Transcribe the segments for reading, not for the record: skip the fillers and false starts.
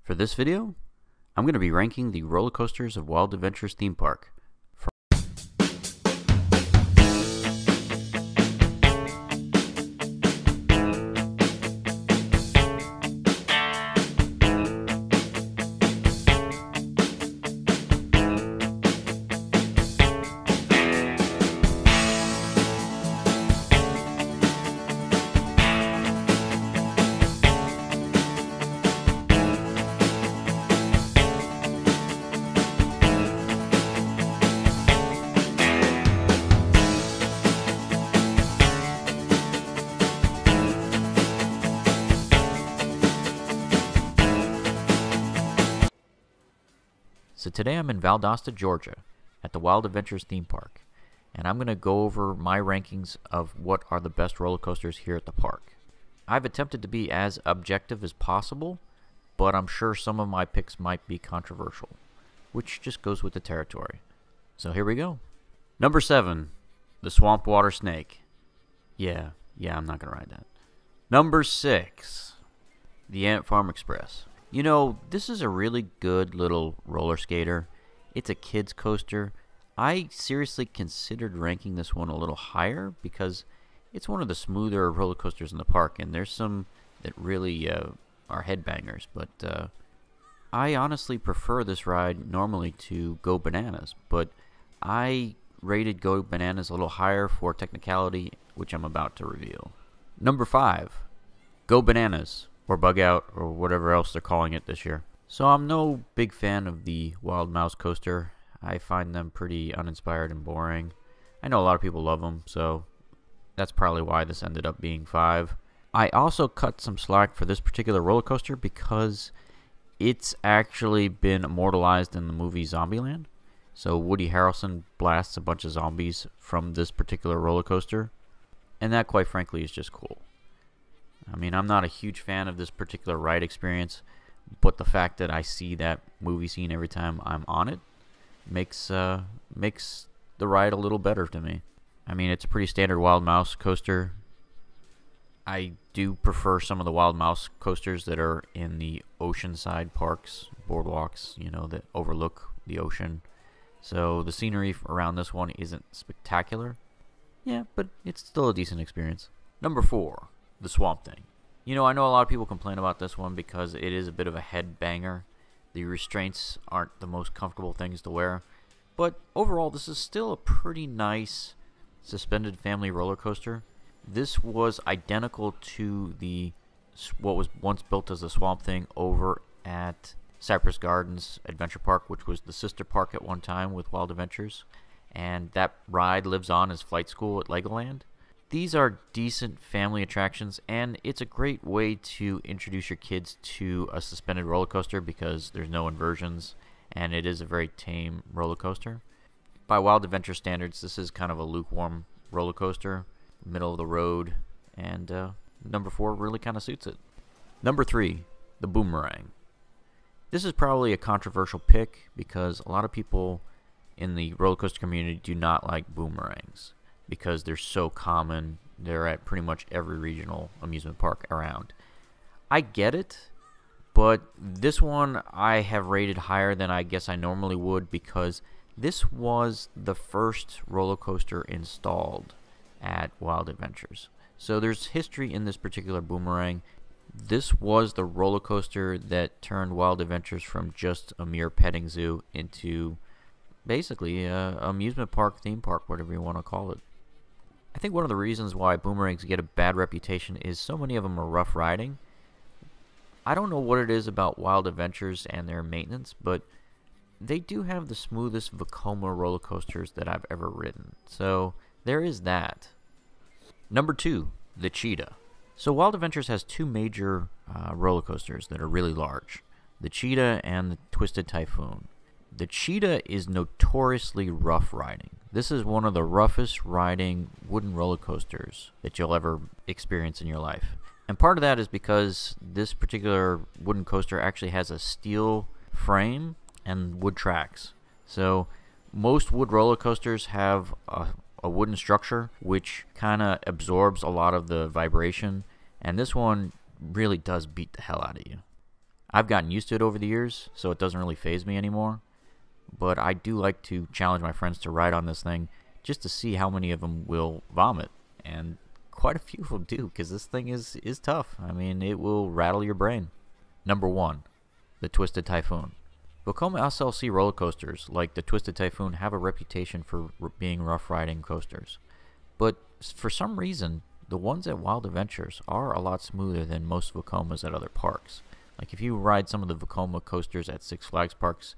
For this video, I'm going to be ranking the roller coasters of Wild Adventures theme park. So today I'm in Valdosta, Georgia, at the Wild Adventures theme park, and I'm going to go over my rankings of what are the best roller coasters here at the park. I've attempted to be as objective as possible, but I'm sure some of my picks might be controversial, which just goes with the territory. So here we go. Number 7, the Swamp Water Snake. Yeah, I'm not going to ride that. Number 6, the Ant Farm Express. You know, this is a really good little roller skater. It's a kid's coaster. I seriously considered ranking this one a little higher because it's one of the smoother roller coasters in the park, and there's some that really are headbangers. But I honestly prefer this ride normally to Go Bananas, but I rated Go Bananas a little higher for technicality, which I'm about to reveal. Number 5, Go Bananas, or Bug Out, or whatever else they're calling it this year. So I'm no big fan of the Wild Mouse coaster. I find them pretty uninspired and boring. I know a lot of people love them, so that's probably why this ended up being 5. I also cut some slack for this particular roller coaster because it's actually been immortalized in the movie Zombieland. So Woody Harrelson blasts a bunch of zombies from this particular roller coaster, and that, quite frankly, is just cool. I mean, I'm not a huge fan of this particular ride experience, but the fact that I see that movie scene every time I'm on it makes the ride a little better to me. I mean, it's a pretty standard Wild Mouse coaster. I do prefer some of the Wild Mouse coasters that are in the oceanside parks, boardwalks, you know, that overlook the ocean. So the scenery around this one isn't spectacular. Yeah, but it's still a decent experience. Number 4. The Swamp Thing. You know, I know a lot of people complain about this one because it is a bit of a head banger. The restraints aren't the most comfortable things to wear, but overall this is still a pretty nice suspended family roller coaster. This was identical to the what was once built as the Swamp Thing over at Cypress Gardens Adventure Park, which was the sister park at one time with Wild Adventures, and that ride lives on as Flight School at Legoland. These are decent family attractions, and it's a great way to introduce your kids to a suspended roller coaster because there's no inversions, and it is a very tame roller coaster. By Wild Adventure standards, this is kind of a lukewarm roller coaster, middle of the road, and number 4 really kind of suits it. Number 3, the Boomerang. This is probably a controversial pick because a lot of people in the roller coaster community do not like boomerangs, because they're so common. They're at pretty much every regional amusement park around. I get it, but this one I have rated higher than I guess I normally would because this was the first roller coaster installed at Wild Adventures. So there's history in this particular boomerang. This was the roller coaster that turned Wild Adventures from just a mere petting zoo into basically an amusement park, theme park, whatever you want to call it. I think one of the reasons why boomerangs get a bad reputation is so many of them are rough riding. I don't know what it is about Wild Adventures and their maintenance, but they do have the smoothest Vekoma roller coasters that I've ever ridden. So there is that. Number 2, the Cheetah. So Wild Adventures has 2 major roller coasters that are really large, the Cheetah and the Twisted Typhoon. The Cheetah is notoriously rough riding. This is one of the roughest riding wooden roller coasters that you'll ever experience in your life. And part of that is because this particular wooden coaster actually has a steel frame and wood tracks. So most wood roller coasters have a wooden structure which kind of absorbs a lot of the vibration, and this one really does beat the hell out of you. I've gotten used to it over the years, so it doesn't really faze me anymore. But I do like to challenge my friends to ride on this thing just to see how many of them will vomit. And quite a few of them do, because this thing is tough. I mean, it will rattle your brain. Number 1, the Twisted Typhoon. Vekoma SLC roller coasters, like the Twisted Typhoon, have a reputation for being rough riding coasters. But for some reason, the ones at Wild Adventures are a lot smoother than most Vekomas at other parks. Like if you ride some of the Vekoma coasters at Six Flags parks,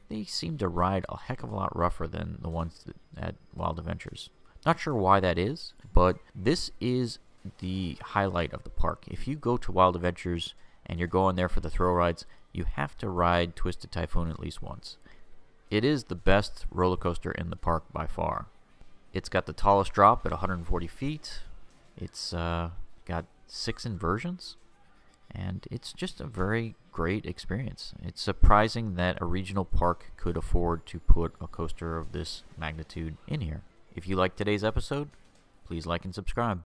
they seem to ride a heck of a lot rougher than the ones at Wild Adventures. Not sure why that is, but this is the highlight of the park. If you go to Wild Adventures and you're going there for the thrill rides, you have to ride Twisted Typhoon at least once. It is the best roller coaster in the park by far. It's got the tallest drop at 140 feet. It's got 6 inversions. And it's just a very great experience. It's surprising that a regional park could afford to put a coaster of this magnitude in here. If you liked today's episode, please like and subscribe.